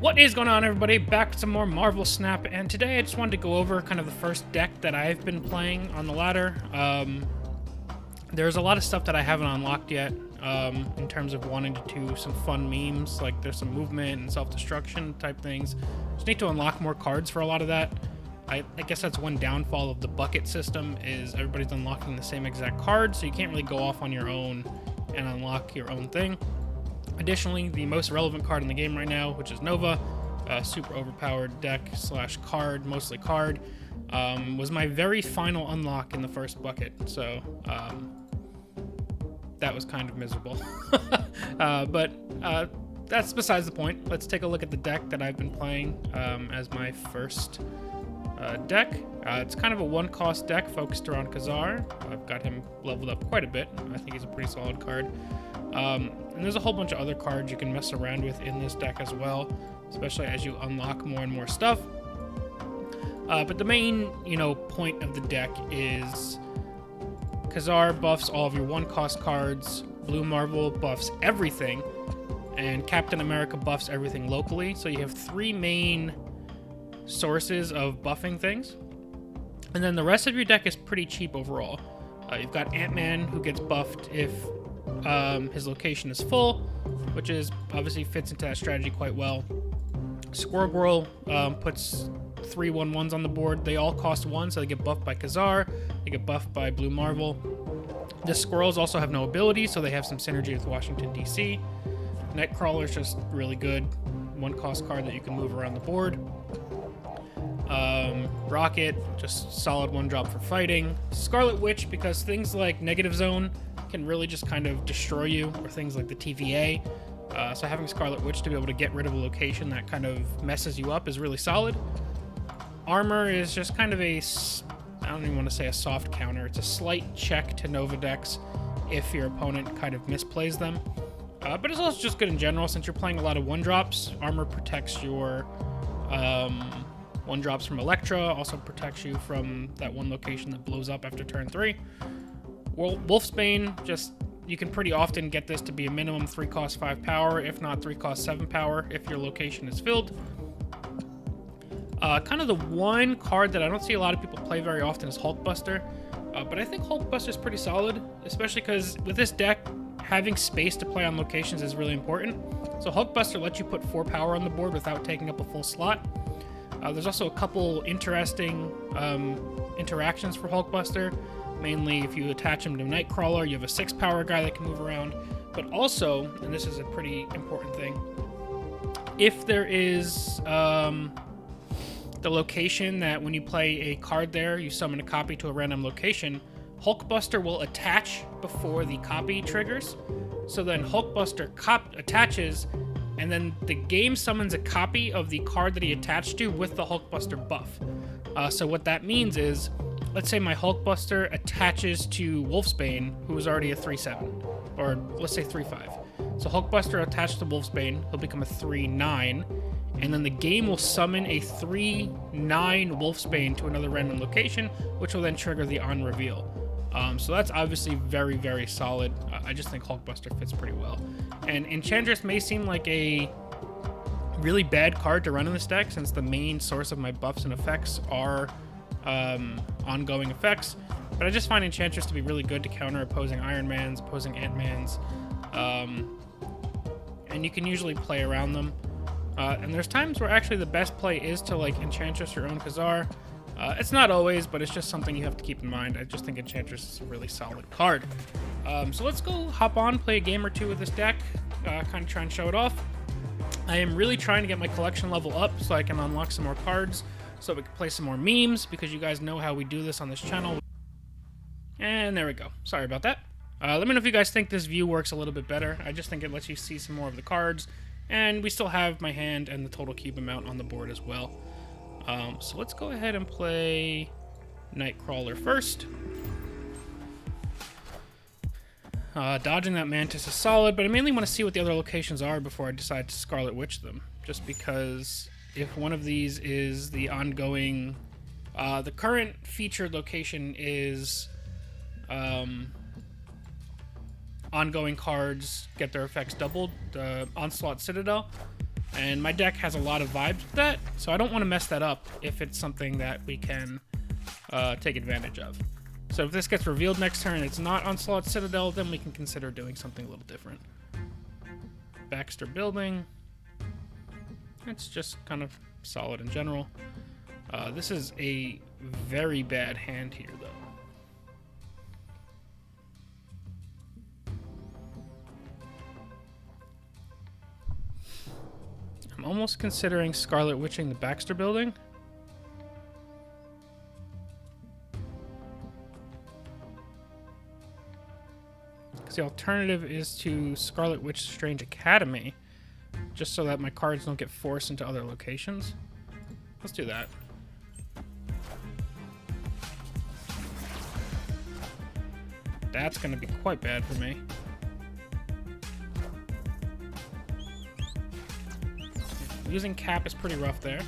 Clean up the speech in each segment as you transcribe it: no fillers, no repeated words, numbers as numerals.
What is going on, everybody? Back with some more Marvel Snap, and today I just wanted to go over kind of the first deck that I've been playing on the ladder. There's a lot of stuff that I haven't unlocked yet in terms of wanting to do some fun memes, like there's some movement and self-destruction type things. Just need to unlock more cards for a lot of that. I guess that's one downfall of the bucket system, is everybody's unlocking the same exact card, so you can't really go off on your own and unlock your own thing. Additionally, the most relevant card in the game right now, which is Nova, super overpowered deck slash card, mostly card, was my very final unlock in the first bucket. So that was kind of miserable. But that's besides the point. Let's take a look at the deck that I've been playing as my first deck. It's kind of a one-cost deck focused around Kazar. I've got him leveled up quite a bit. I think he's a pretty solid card. And there's a whole bunch of other cards you can mess around with in this deck as well, especially as you unlock more and more stuff. But the main, point of the deck is Kazar buffs all of your one-cost cards, Blue Marvel buffs everything, and Captain America buffs everything locally. So you have three main sources of buffing things. And then the rest of your deck is pretty cheap overall. You've got Ant-Man, who gets buffed if his location is full, which is obviously fits into that strategy quite well. Squirrel puts 3 1/1s on the board. They all cost 1, so they get buffed by Kazar. They get buffed by Blue Marvel. The Squirrels also have no ability, so they have some synergy with Washington, D.C. Nightcrawler is just really good. One-cost card that you can move around the board. Rocket, just solid one-drop for fighting. Scarlet Witch, because things like Negative Zone can really just kind of destroy you, or things like the TVA. So having Scarlet Witch to be able to get rid of a location that kind of messes you up is really solid. Armor is just kind of I don't even want to say a soft counter. It's a slight check to Nova decks if your opponent kind of misplays them. But it's also just good in general, since you're playing a lot of one-drops. Armor protects your one-drops from Elektra, also protects you from that one location that blows up after turn 3. Wolfsbane, you can pretty often get this to be a minimum 3 cost 5 power, if not 3 cost 7 power, if your location is filled. Kind of the one card that I don't see a lot of people play very often is Hulkbuster, but I think Hulkbuster is pretty solid, especially because with this deck, having space to play on locations is really important. So Hulkbuster lets you put 4 power on the board without taking up a full slot. There's also a couple interesting interactions for Hulkbuster. Mainly, if you attach him to Nightcrawler, you have a 6 power guy that can move around. But also, and this is a pretty important thing, if there is the location that when you play a card there, you summon a copy to a random location, Hulkbuster will attach before the copy triggers. So then Hulkbuster attaches, and then the game summons a copy of the card that he attached to with the Hulkbuster buff. So what that means is, let's say my Hulkbuster attaches to Wolfsbane, who is already a 3/7, or let's say 3/5. So Hulkbuster attached to Wolfsbane, he'll become a 3/9, and then the game will summon a 3/9 Wolfsbane to another random location, which will then trigger the on reveal. So that's obviously very, very solid. I just think Hulkbuster fits pretty well. And Enchantress may seem like a really bad card to run in this deck, since the main source of my buffs and effects are ongoing effects, but I just find Enchantress to be really good to counter opposing Iron Mans, opposing Ant-Mans, and you can usually play around them. And there's times where actually the best play is to Enchantress your own Kazar. It's not always, but it's just something you have to keep in mind. I just think Enchantress is a really solid card. So let's go hop on, play a game or two with this deck, kind of try and show it off. I am really trying to get my collection level up so I can unlock some more cards, so we can play some more memes, because you guys know how we do this on this channel. And there we go. Sorry about that. Let me know if you guys think this view works a little bit better. I just think it lets you see some more of the cards, and we still have my hand and the total cube amount on the board as well. So let's go ahead and play Nightcrawler first. Dodging that Mantis is solid, but I mainly want to see what the other locations are before I decide to Scarlet Witch them, just because if one of these is the ongoing, the current featured location is ongoing cards get their effects doubled, the Onslaught Citadel. And my deck has a lot of vibes with that, so I don't want to mess that up if it's something that we can take advantage of. So if this gets revealed next turn and it's not Onslaught Citadel, then we can consider doing something a little different. Baxter Building. It's just kind of solid in general. This is a very bad hand here, though. I'm almost considering Scarlet Witching the Baxter Building. Because the alternative is to Scarlet Witch Strange Academy, just so that my cards don't get forced into other locations. Let's do that. That's going to be quite bad for me. Using Cap is pretty rough there.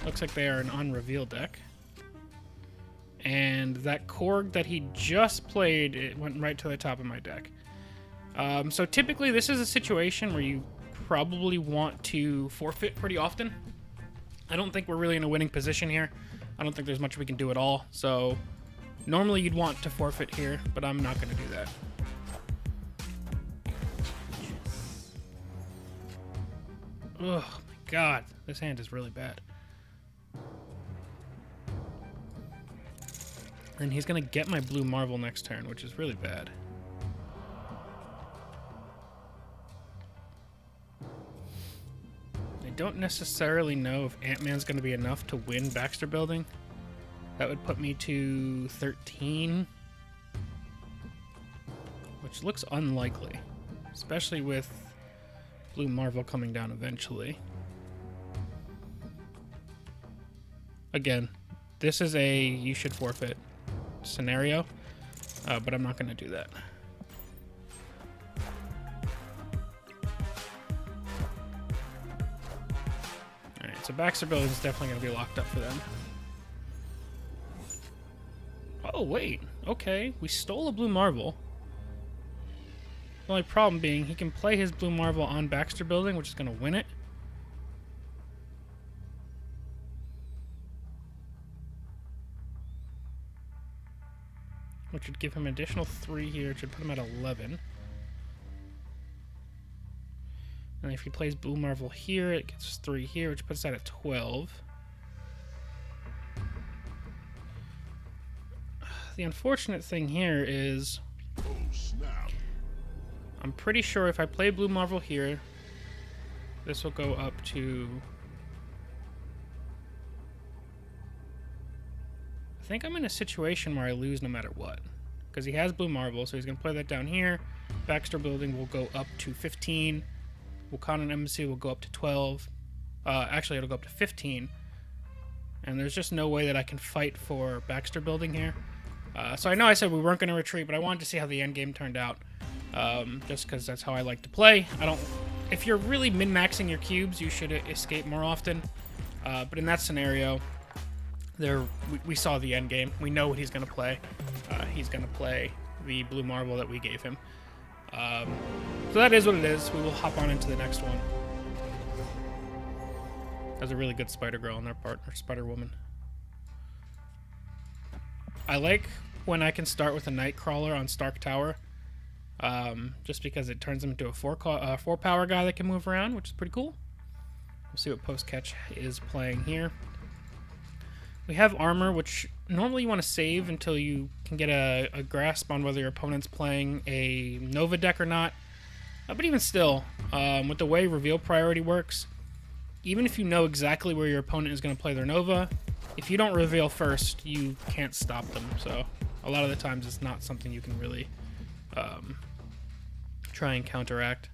Looks like they are an unrevealed deck. And that Korg that he just played, it went right to the top of my deck. So typically this is a situation where you probably want to forfeit pretty often. I don't think we're really in a winning position here. I don't think there's much we can do at all. So normally you'd want to forfeit here, but I'm not going to do that. Oh my god, this hand is really bad. And he's gonna get my blue marble next turn, which is really bad. I don't necessarily know if Ant-Man's gonna be enough to win Baxter Building. That would put me to 13. Which looks unlikely, especially with Blue Marvel coming down eventually. Again, this is a you should forfeit scenario, but I'm not going to do that. Alright, so Baxter Building is definitely going to be locked up for them. Oh, wait. Okay, we stole a Blue Marvel. The only problem being he can play his Blue Marvel on Baxter Building, which is going to win it. Which would give him an additional 3 here, which would put him at 11. And if he plays Blue Marvel here, it gets 3 here, which puts that at 12. The unfortunate thing here is I'm pretty sure if I play Blue Marvel here, this will go up to... I think I'm in a situation where I lose no matter what. Because he has Blue Marvel, so he's going to play that down here. Baxter Building will go up to 15. Wakandan Embassy will go up to 12. Actually, it'll go up to 15. And there's just no way that I can fight for Baxter Building here. So I know I said we weren't going to retreat, but I wanted to see how the end game turned out. Just because that's how I like to play. If you're really min-maxing your cubes, you should escape more often. But in that scenario, we saw the end game. We know what he's going to play. He's going to play the Blue Marble that we gave him. So that is what it is. We will hop on into the next one. That's a really good Spider Girl on their part, or Spider Woman. I like when I can start with a Nightcrawler on Stark Tower. Just because it turns him into a 4 power guy that can move around, which is pretty cool. We'll see what Post Catch is playing here. We have Armor, which normally you want to save until you can get a grasp on whether your opponent's playing a Nova deck or not. But even still, with the way Reveal Priority works, even if you know exactly where your opponent is going to play their Nova, if you don't reveal first, you can't stop them. So a lot of the times it's not something you can really try and counteract.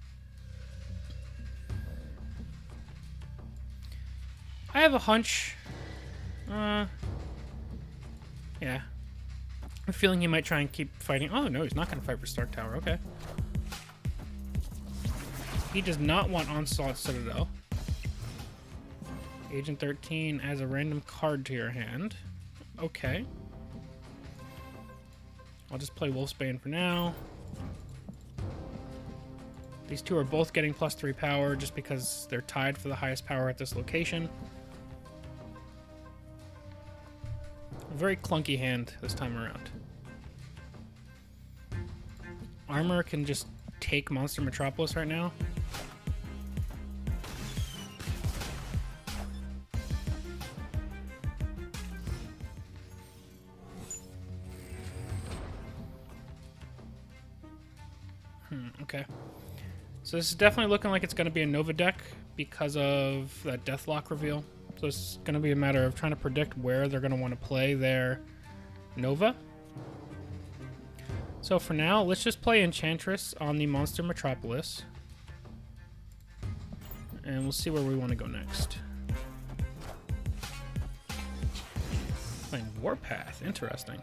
I have a hunch. Yeah. I'm feeling he might try and keep fighting. Oh, no, he's not going to fight for Stark Tower. Okay. He does not want Onslaught Citadel. Agent 13 adds a random card to your hand. Okay. I'll just play Wolfsbane for now. These two are both getting +3 power just because they're tied for the highest power at this location. A very clunky hand this time around. Armor can just take Monster Metropolis right now. Okay. So this is definitely looking like it's going to be a Nova deck because of that Deathlock reveal. So it's going to be a matter of trying to predict where they're going to want to play their Nova. So for now, let's just play Enchantress on the Monster Metropolis. And we'll see where we want to go next. Playing Warpath. Interesting.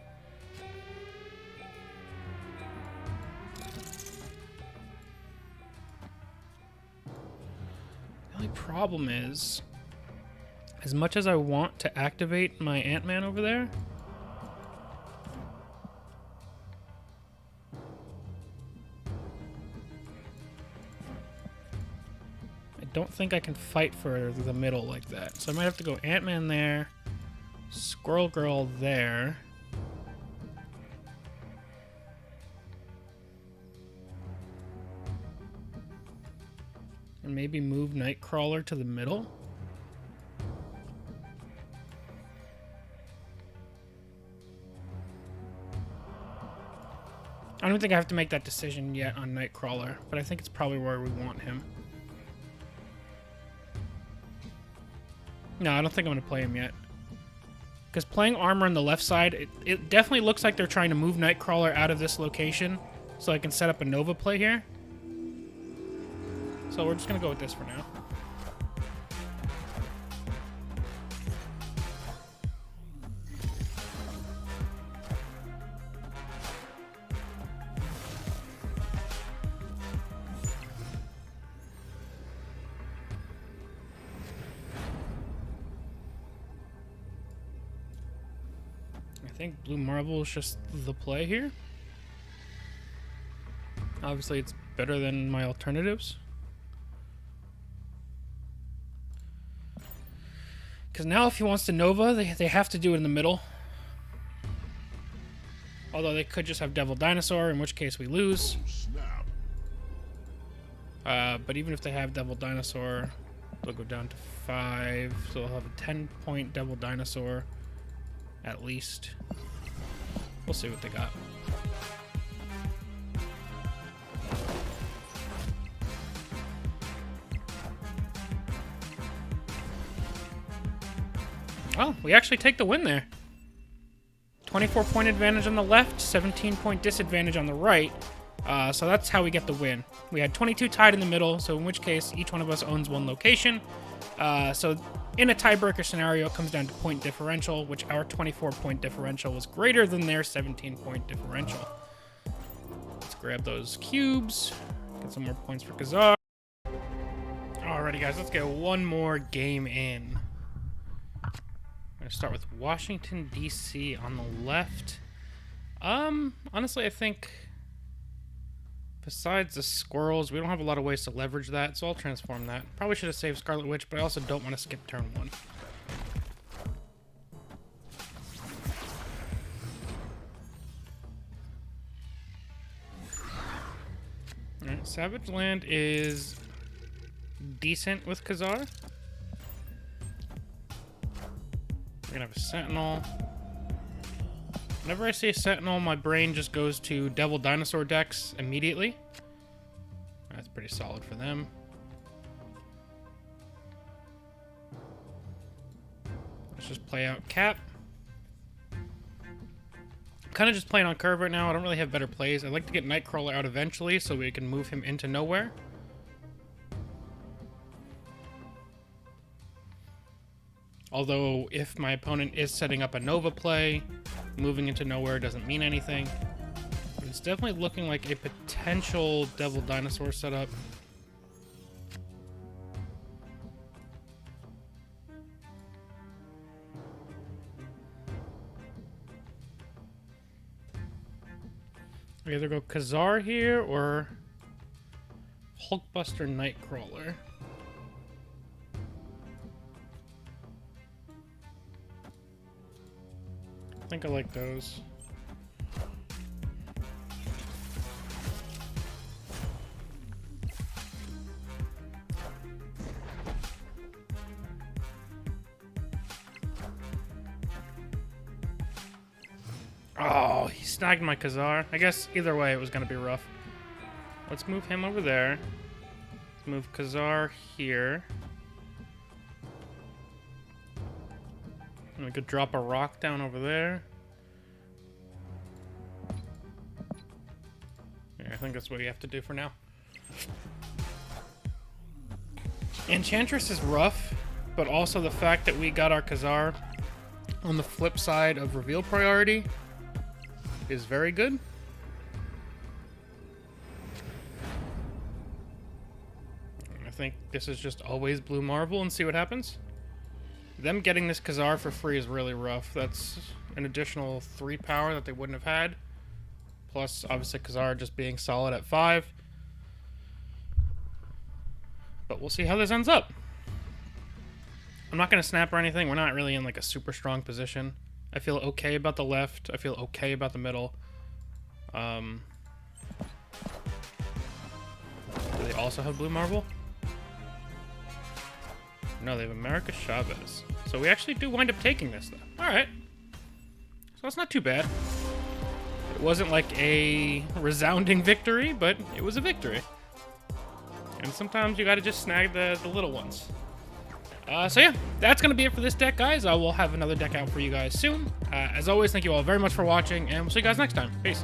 The only problem is, as much as I want to activate my Ant-Man over there, I don't think I can fight for the middle like that. So I might have to go Ant-Man there, Squirrel Girl there. And maybe move Nightcrawler to the middle. I don't think I have to make that decision yet on Nightcrawler, but I think it's probably where we want him. No, I don't think I'm going to play him yet. Because playing armor on the left side, it definitely looks like they're trying to move Nightcrawler out of this location so I can set up a Nova play here. So we're just going to go with this for now. I think Blue Marble is just the play here. Obviously, it's better than my alternatives. Because now if he wants to Nova, they have to do it in the middle. Although they could just have Devil Dinosaur, in which case we lose. But even if they have Devil Dinosaur, they'll go down to 5. So they'll have a 10-point Devil Dinosaur, at least. We'll see what they got. Oh, we actually take the win there. 24-point advantage on the left, 17-point disadvantage on the right. So that's how we get the win. We had 22 tied in the middle, so in which case each one of us owns one location. So in a tiebreaker scenario, it comes down to point differential, which our 24-point differential was greater than their 17-point differential. Let's grab those cubes, get some more points for Kazar. Alrighty, guys, let's get one more game in. I'm going to start with Washington, D.C. on the left. Honestly, I think besides the squirrels, we don't have a lot of ways to leverage that, so I'll transform that. Probably should have saved Scarlet Witch, but I also don't want to skip turn 1. Alright, Savage Land is decent with Kazar. We're gonna have a Sentinel. Whenever I see a Sentinel, my brain just goes to Devil Dinosaur decks immediately. That's pretty solid for them. Let's just play out Cap. I'm kind of just playing on curve right now. I don't really have better plays. I'd like to get Nightcrawler out eventually so we can move him into nowhere. Although, if my opponent is setting up a Nova play, moving into nowhere doesn't mean anything. But it's definitely looking like a potential Devil Dinosaur setup. We either go Kazar here or Hulkbuster Nightcrawler. I think I like those. Oh, he snagged my Kazar. I guess either way it was going to be rough. Let's move him over there. Move Kazar here. And we could drop a rock down over there. Yeah, I think that's what you have to do for now. Enchantress is rough, but also the fact that we got our Kazar on the flip side of reveal priority is very good. I think this is just always Blue Marvel and see what happens. Them getting this Kazar for free is really rough. That's an additional 3 power that they wouldn't have had. Plus, obviously, Kazar just being solid at 5. But we'll see how this ends up. I'm not going to snap or anything. We're not really in like a super strong position. I feel okay about the left. I feel okay about the middle. Do they also have Blue Marvel? No, they have America Chavez. So we actually do wind up taking this, though. Alright. So that's not too bad. It wasn't like a resounding victory, but it was a victory. And sometimes you gotta just snag the little ones. So yeah, that's gonna be it for this deck, guys. I will have another deck out for you guys soon. As always, thank you all very much for watching, and we'll see you guys next time. Peace.